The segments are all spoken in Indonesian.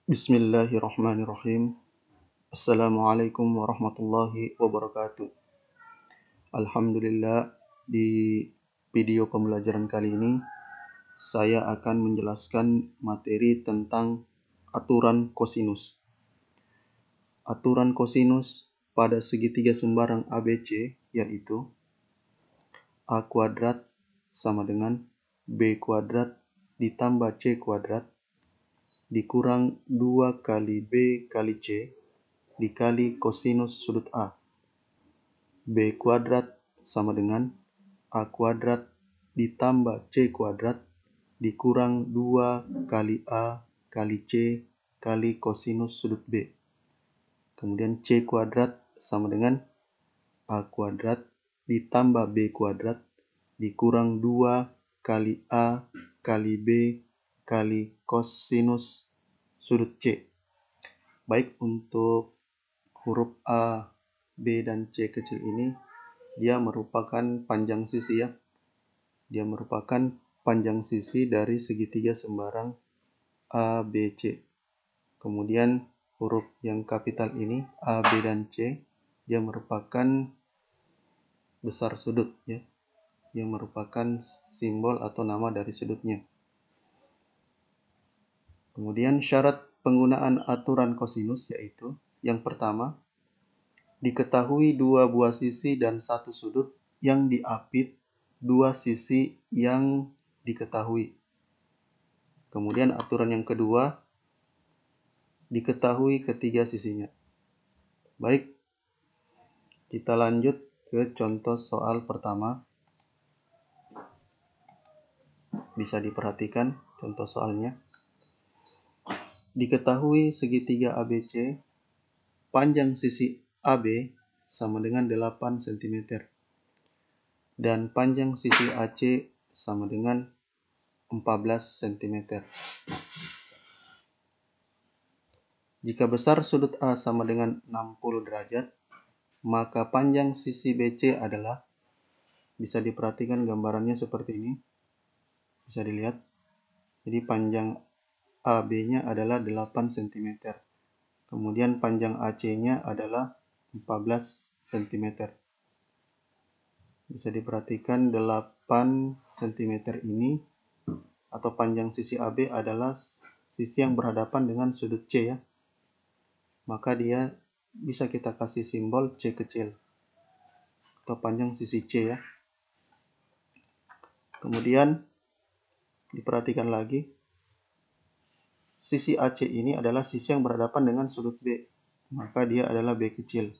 Bismillahirrahmanirrahim. Assalamualaikum warahmatullahi wabarakatuh. Alhamdulillah, di video pembelajaran kali ini saya akan menjelaskan materi tentang aturan kosinus. Aturan kosinus pada segitiga sembarang ABC yaitu A kuadrat sama dengan B kuadrat ditambah C kuadrat dikurang 2 kali B kali C dikali kosinus sudut A. B kuadrat sama dengan A kuadrat ditambah C kuadrat dikurang 2 kali A kali C kali kosinus sudut B. Kemudian C kuadrat sama dengan A kuadrat ditambah B kuadrat dikurang 2 kali A kali B kali kosinus sudut C. Baik, untuk huruf A, B, dan C kecil ini, dia merupakan panjang sisi ya. Dia merupakan panjang sisi dari segitiga sembarang A, B, C. Kemudian huruf yang kapital ini, A, B, dan C, dia merupakan besar sudut ya. Dia merupakan simbol atau nama dari sudutnya. Kemudian syarat penggunaan aturan kosinus yaitu yang pertama, diketahui dua buah sisi dan satu sudut yang diapit dua sisi yang diketahui. Kemudian aturan yang kedua, diketahui ketiga sisinya. Baik, kita lanjut ke contoh soal pertama. Bisa diperhatikan contoh soalnya. Diketahui segitiga ABC, panjang sisi AB sama dengan 8 cm dan panjang sisi AC sama dengan 14 cm. Jika besar sudut A sama dengan 60 derajat, maka panjang sisi BC adalah, bisa diperhatikan gambarannya seperti ini, bisa dilihat. Jadi panjang AB-nya adalah 8 cm. Kemudian panjang AC-nya adalah 14 cm. Bisa diperhatikan 8 cm ini atau panjang sisi AB adalah sisi yang berhadapan dengan sudut C ya. Maka dia bisa kita kasih simbol C kecil atau panjang sisi C ya. Kemudian diperhatikan lagi, sisi AC ini adalah sisi yang berhadapan dengan sudut B, maka dia adalah B kecil.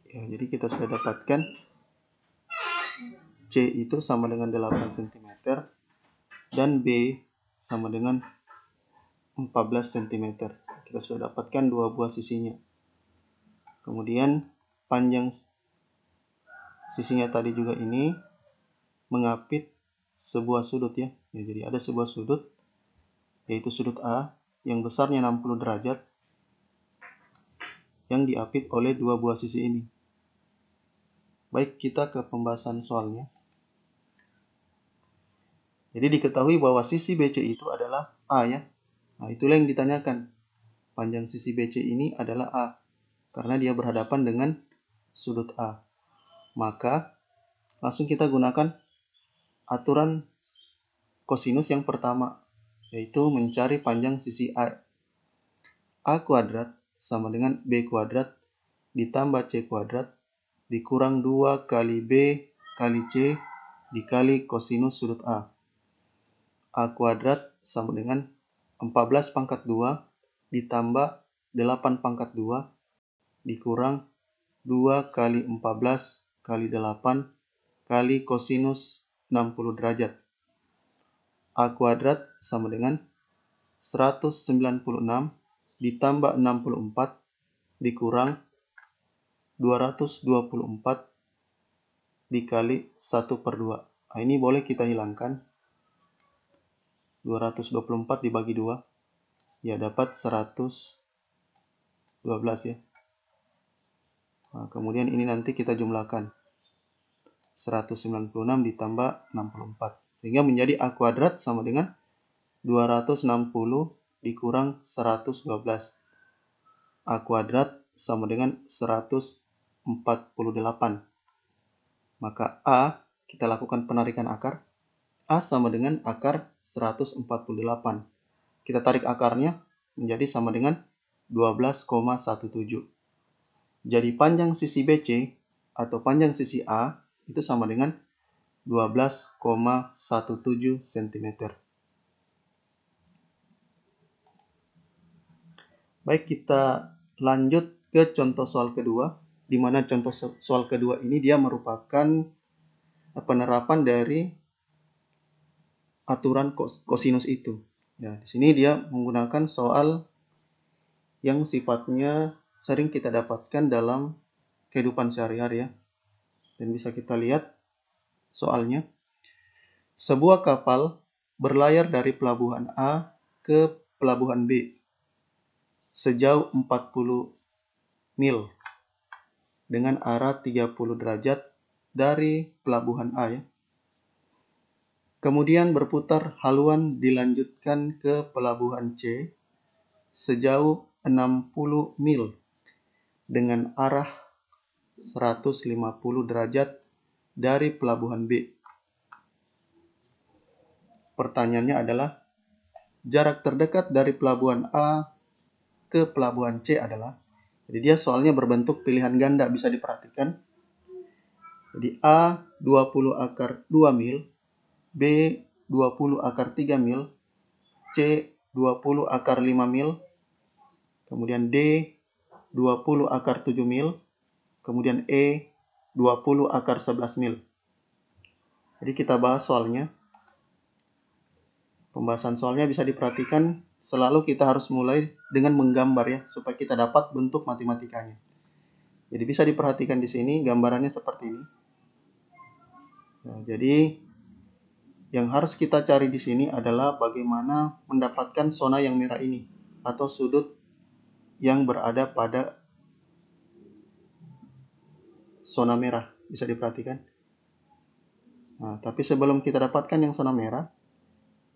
Ya, jadi kita sudah dapatkan C itu sama dengan 8 cm dan B sama dengan 14 cm. Kita sudah dapatkan dua buah sisinya. Kemudian panjang sisinya tadi juga ini mengapit sebuah sudut ya. Jadi ada sebuah sudut, yaitu sudut A yang besarnya 60 derajat yang diapit oleh dua buah sisi ini. Baik, kita ke pembahasan soalnya. Jadi diketahui bahwa sisi BC itu adalah A ya. Nah, itulah yang ditanyakan. Panjang sisi BC ini adalah A karena dia berhadapan dengan sudut A. Maka langsung kita gunakan aturan kosinus yang pertama, yaitu mencari panjang sisi A. A kuadrat sama dengan B kuadrat ditambah C kuadrat dikurang 2 kali B kali C dikali kosinus sudut A. A kuadrat sama dengan 14 pangkat 2 ditambah 8 pangkat 2 dikurang 2 kali 14 kali 8 kali kosinus 60 derajat. A kuadrat sama dengan 196 ditambah 64 dikurang 224 dikali 1/2. Nah, ini boleh kita hilangkan. 224 dibagi 2, ya dapat 112 ya. Nah, kemudian ini nanti kita jumlahkan. 196 ditambah 64. Sehingga menjadi A kuadrat sama dengan 260 dikurang 112. A kuadrat sama dengan 148. Maka A, kita lakukan penarikan akar. A sama dengan akar 148. Kita tarik akarnya menjadi sama dengan 12,17. Jadi panjang sisi BC atau panjang sisi A itu sama dengan 12,17 cm. Baik, kita lanjut ke contoh soal kedua, di mana contoh soal kedua ini dia merupakan penerapan dari aturan kosinus itu. Ya, di sini dia menggunakan soal yang sifatnya sering kita dapatkan dalam kehidupan sehari-hari ya. Dan bisa kita lihat soalnya. Sebuah kapal berlayar dari pelabuhan A ke pelabuhan B sejauh 40 mil dengan arah 30 derajat dari pelabuhan A ya. Kemudian berputar haluan dilanjutkan ke pelabuhan C sejauh 60 mil dengan arah 150 derajat dari pelabuhan B. Pertanyaannya adalah jarak terdekat dari pelabuhan A ke pelabuhan C adalah. Jadi dia soalnya berbentuk pilihan ganda, bisa diperhatikan. Jadi A 20 akar 2 mil, B 20 akar 3 mil, C 20 akar 5 mil, kemudian D 20 akar 7 mil, kemudian E 20 akar 11 mil. Jadi kita bahas soalnya. Pembahasan soalnya bisa diperhatikan, selalu kita harus mulai dengan menggambar ya, supaya kita dapat bentuk matematikanya. Jadi bisa diperhatikan di sini gambarannya seperti ini. Nah, jadi yang harus kita cari di sini adalah bagaimana mendapatkan zona yang merah ini atau sudut yang berada pada zona merah. Bisa diperhatikan. Nah, tapi sebelum kita dapatkan yang zona merah,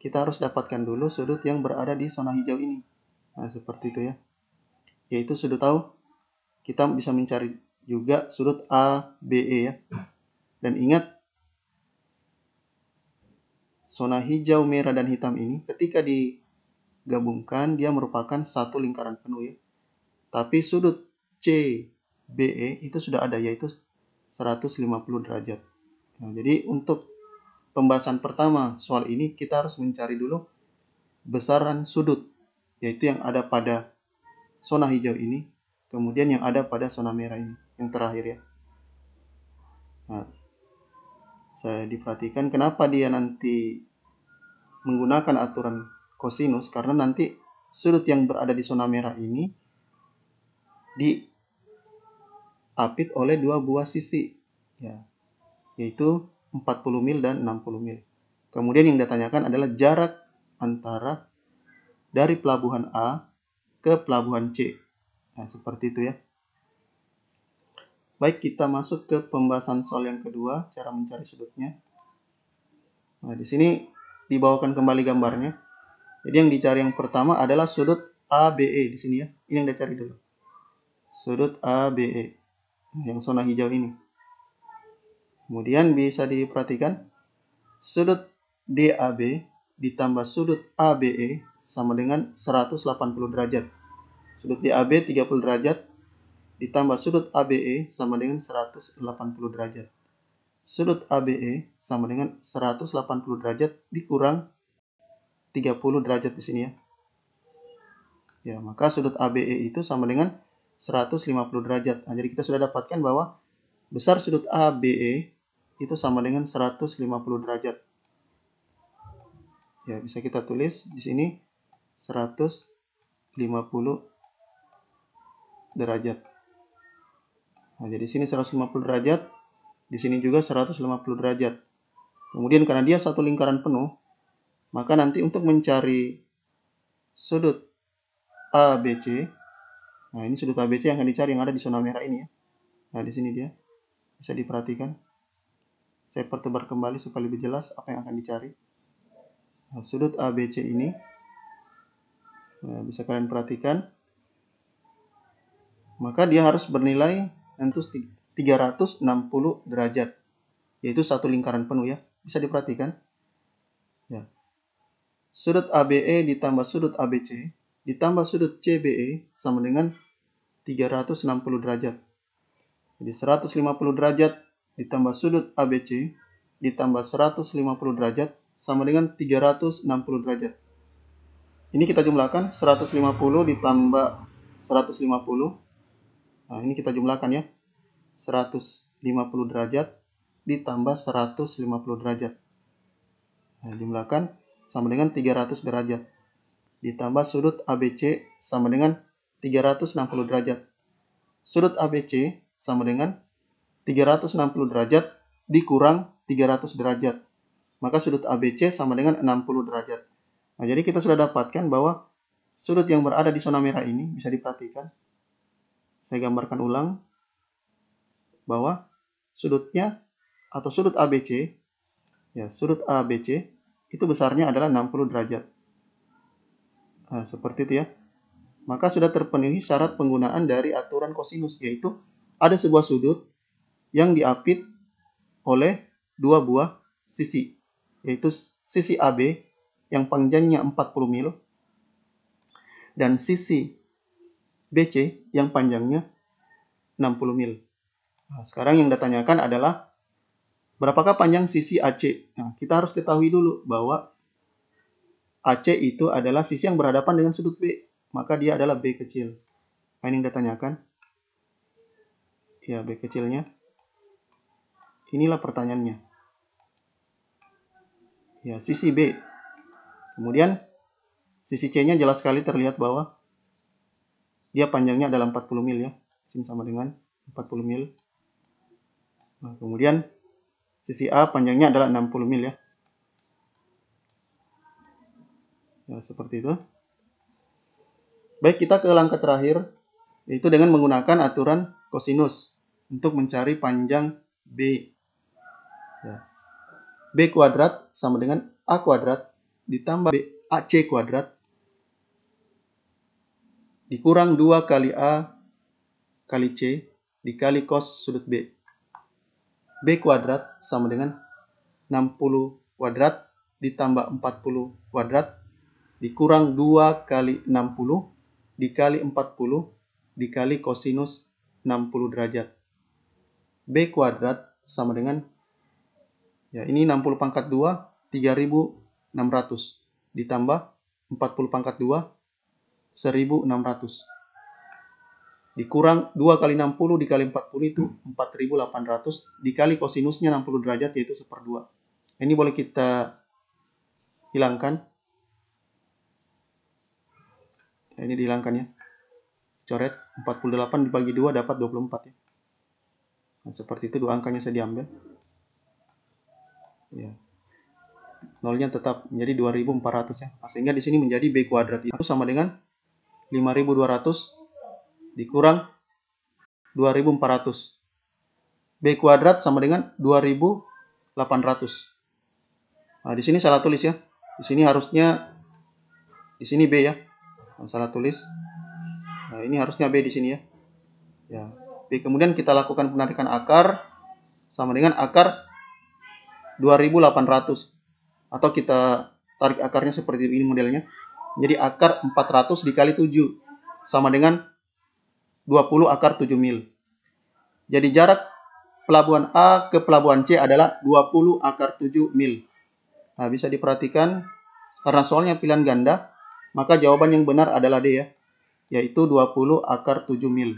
kita harus dapatkan dulu sudut yang berada di zona hijau ini. Nah, seperti itu ya. Yaitu sudut tahu. Kita bisa mencari juga sudut ABE ya. Dan ingat, zona hijau, merah, dan hitam ini ketika digabungkan dia merupakan satu lingkaran penuh ya. Tapi sudut CBE itu sudah ada, yaitu 150 derajat. Nah, jadi untuk pembahasan pertama soal ini kita harus mencari dulu besaran sudut, yaitu yang ada pada zona hijau ini, kemudian yang ada pada zona merah ini, yang terakhir ya. Nah, saya diperhatikan kenapa dia nanti menggunakan aturan kosinus, karena nanti sudut yang berada di zona merah ini diapit oleh dua buah sisi ya, yaitu 40 mil dan 60 mil. Kemudian yang ditanyakan adalah jarak antara dari pelabuhan A ke pelabuhan C. Nah, seperti itu ya. Baik, kita masuk ke pembahasan soal yang kedua, cara mencari sudutnya. Nah, di sini dibawakan kembali gambarnya. Jadi yang dicari yang pertama adalah sudut ABE di sini ya. Ini yang dicari dulu. Sudut ABE yang zona hijau ini. Kemudian bisa diperhatikan sudut DAB ditambah sudut ABE sama dengan 180 derajat. Sudut DAB 30 derajat ditambah sudut ABE sama dengan 180 derajat. Sudut ABE sama dengan 180 derajat dikurang 30 derajat di sini ya. Ya, maka sudut ABE itu sama dengan 150 derajat. Nah, jadi kita sudah dapatkan bahwa besar sudut ABE itu sama dengan 150 derajat. Ya, bisa kita tulis di sini 150 derajat. Nah, jadi di sini 150 derajat, di sini juga 150 derajat. Kemudian karena dia satu lingkaran penuh, maka nanti untuk mencari sudut ABC, nah ini sudut ABC yang akan dicari yang ada di zona merah ini ya. Nah, di sini dia bisa diperhatikan. Saya pertebar kembali supaya lebih jelas apa yang akan dicari. Nah, sudut ABC ini, nah, bisa kalian perhatikan, maka dia harus bernilai tentu 360 derajat, yaitu satu lingkaran penuh ya. Bisa diperhatikan. Ya. Sudut ABE ditambah sudut ABC ditambah sudut CBE sama dengan 360 derajat. Jadi 150 derajat ditambah sudut ABC ditambah 150 derajat sama dengan 360 derajat. Ini kita jumlahkan 150 ditambah 150. Nah, ini kita jumlahkan ya. 150 derajat ditambah 150 derajat. Nah, jumlahkan sama dengan 300 derajat. Ditambah sudut ABC sama dengan 360 derajat. Sudut ABC sama dengan 360 derajat dikurang 300 derajat. Maka sudut ABC sama dengan 60 derajat. Nah, jadi kita sudah dapatkan bahwa sudut yang berada di zona merah ini bisa diperhatikan. Saya gambarkan ulang bahwa sudutnya atau sudut ABC, ya sudut ABC itu besarnya adalah 60 derajat. Nah, seperti itu ya. Maka sudah terpenuhi syarat penggunaan dari aturan kosinus, yaitu ada sebuah sudut yang diapit oleh dua buah sisi, yaitu sisi AB yang panjangnya 40 mil dan sisi BC yang panjangnya 60 mil. Nah, sekarang yang ditanyakan adalah berapakah panjang sisi AC? Nah, kita harus ketahui dulu bahwa AC itu adalah sisi yang berhadapan dengan sudut B, maka dia adalah B kecil. Nah, ini yang ditanyakan. Ya, B kecilnya. Inilah pertanyaannya. Ya, sisi B. Kemudian sisi C-nya jelas sekali terlihat bahwa dia panjangnya adalah 40 mil ya. Sini sama dengan 40 mil. Nah, kemudian sisi A panjangnya adalah 60 mil ya. Ya, seperti itu. Baik, kita ke langkah terakhir, yaitu dengan menggunakan aturan kosinus untuk mencari panjang B. Ya. B kuadrat sama dengan A kuadrat ditambah AC kuadrat dikurang 2 kali A kali C dikali cos sudut B. B kuadrat sama dengan 60 kuadrat ditambah 40 kuadrat dikurang 2 kali 60 dikali 40 dikali kosinus 60 derajat. B kuadrat sama dengan, ya ini 60 pangkat 2, 3600 ditambah 40 pangkat 2, 1600 dikurang 2 kali 60 dikali 40 itu 4800 dikali kosinusnya 60 derajat yaitu 1/2. Ini boleh kita hilangkan. Ini dihilangkan ya. Coret 48 dibagi 2 dapat 24 ya. Nah, seperti itu dua angkanya saya diambil. Ya. Nolnya tetap menjadi 2400 ya. Nah, sehingga di sini menjadi B kuadrat itu sama dengan 5200 dikurang 2400. B kuadrat sama dengan 2800. Nah, di sini salah tulis ya. Di sini harusnya di sini B ya. Nah, salah tulis. Nah, ini harusnya B di sini ya. Ya. B, kemudian kita lakukan penarikan akar sama dengan akar 2800. Atau kita tarik akarnya seperti ini modelnya. Jadi akar 400 dikali 7 sama dengan 20 akar 7 mil. Jadi jarak pelabuhan A ke pelabuhan C adalah 20 akar 7 mil. Nah, bisa diperhatikan karena soalnya pilihan ganda, maka jawaban yang benar adalah D ya, yaitu 20 akar 7 mil.